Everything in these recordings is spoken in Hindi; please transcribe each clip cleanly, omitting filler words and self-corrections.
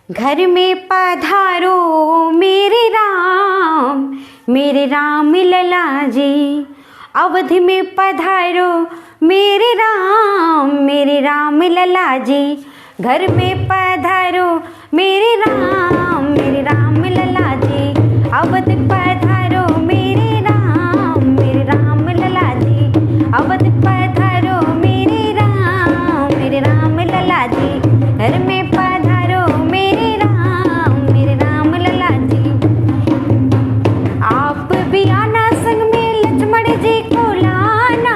घर में पधारो मेरे राम लला जी। अवध में पधारो मेरे राम लला जी। घर में पधारो मेरे राम लला जी। अवध पधारो मेरे राम लला जी। अवध पधारो मेरे राम लला जी। घर में पधारो मेरे राम लला जी। आप भी आना संग में लक्ष्मण जी को लाना।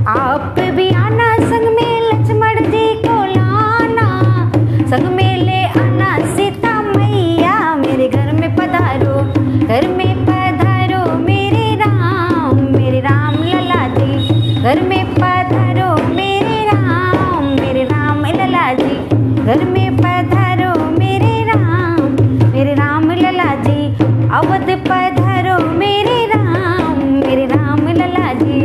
आप भी आना संग में लक्ष्मण जी को लाना। संग में ले आना सीता मैया। मेरे घर में पधारो, घर में पधारो मेरे राम लला जी। घर में पधारो मेरे राम लला जी। घर में पधारो मेरे राम लला जी। अवध पधारो मेरे राम लला जी।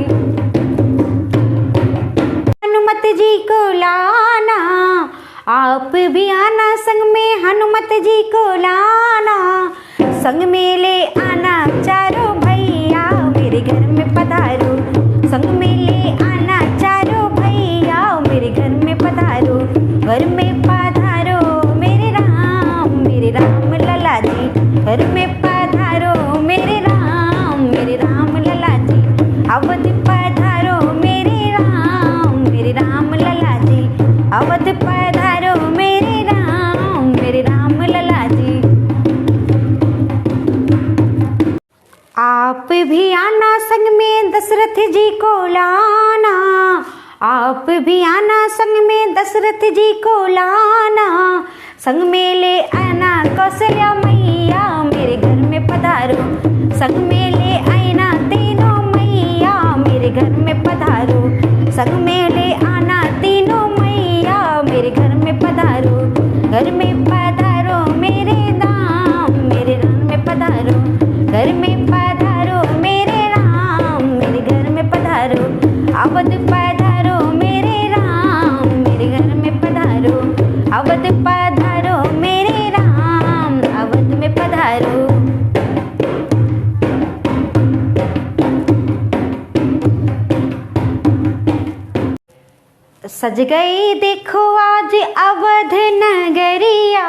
हनुमत जी को लाना। आप भी आना संग में हनुमत जी को लाना। संग में ले आना चारों भैया। मेरे घर में पधारो। संग में ले आना चारों भैया। मेरे घर में पधारो। घर में पधारो मेरे राम लला जी। घर में पधारो मेरे राम लला जी। अवध पधारो मेरे राम लला जी। अवध पधारो मेरे राम लला जी। आप भी आना संग में दशरथ जी को लाना। आप भी आना संग में दशरथ जी को लाना। संग में ले आना कौशल्या मैया। मेरे घर में पधारो। संग में ले आना तीनों मैया। मेरे घर में पधारो। संग में ले आना तीनों मैया। मेरे घर में पधारो। घर में पधारो मेरे राम में पधारो। घर में पधारो मेरे घर में पधारो। अवध पधारो मेरे घर में पधारो। अवध पधारो मेरे अवध में पधारो। सज गई देखो आज अवध नगरिया।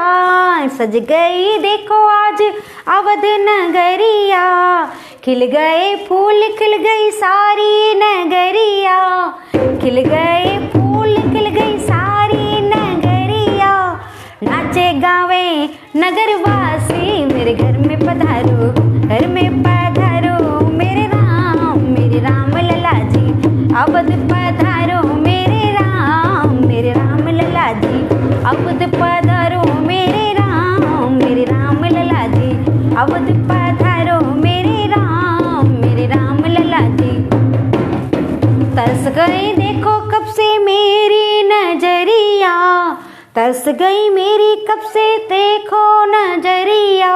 सज गई देखो आज अवध नगरिया। खिल गए फूल खिल गई सारी नगरिया। खिल गए फूल खिल गई सारी नगरिया। नाचे गावे नगरवासी। मेरे घर में पधारो। घर में पधारो मेरे राम लला जी। अवध पधारो मेरे राम लला जी। अवध पधारो मेरे राम लला जी। अवध पधारो मेरे राम लला जी। तरस गई देखो कब से मेरी नजरिया। तरस गई मेरी कब से देखो नजरिया।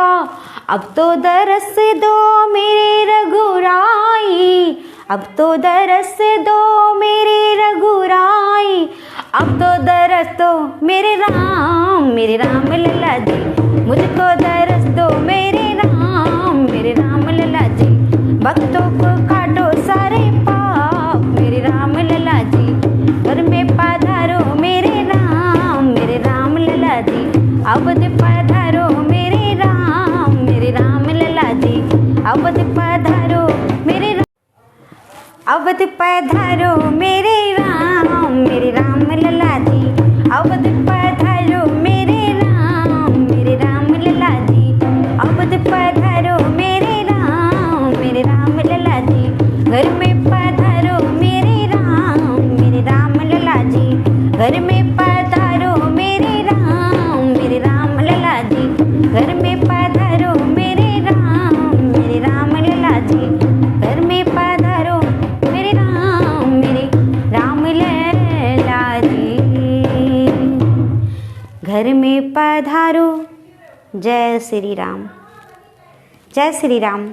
अब तो दरस दो मेरे रघुराई। अब तो दरस दो मेरे रघुराई। अब तो दरस दो मेरे राम लला जी। मुझको दरस दो मेरे राम लला जी। भक्तों को काटो सारे पाप मेरे राम लला जी। घर में पधारो मेरे राम लला जी। अवध पधारो मेरे राम लला जी। अवध पधारो मेरे अवध पधारो मेरे राम लला जी। अवध पधारो मेरे राम लला जी। अवध पधारो मेरे राम लला जी। घर में पधारो मेरे राम लला जी। घर में पधारो मेरे राम लला जी। घर में पधारो मेरे राम लला जी। घर में पधारो मेरे राम लला जी। घर में पधारो। जय श्री राम। जय श्री राम।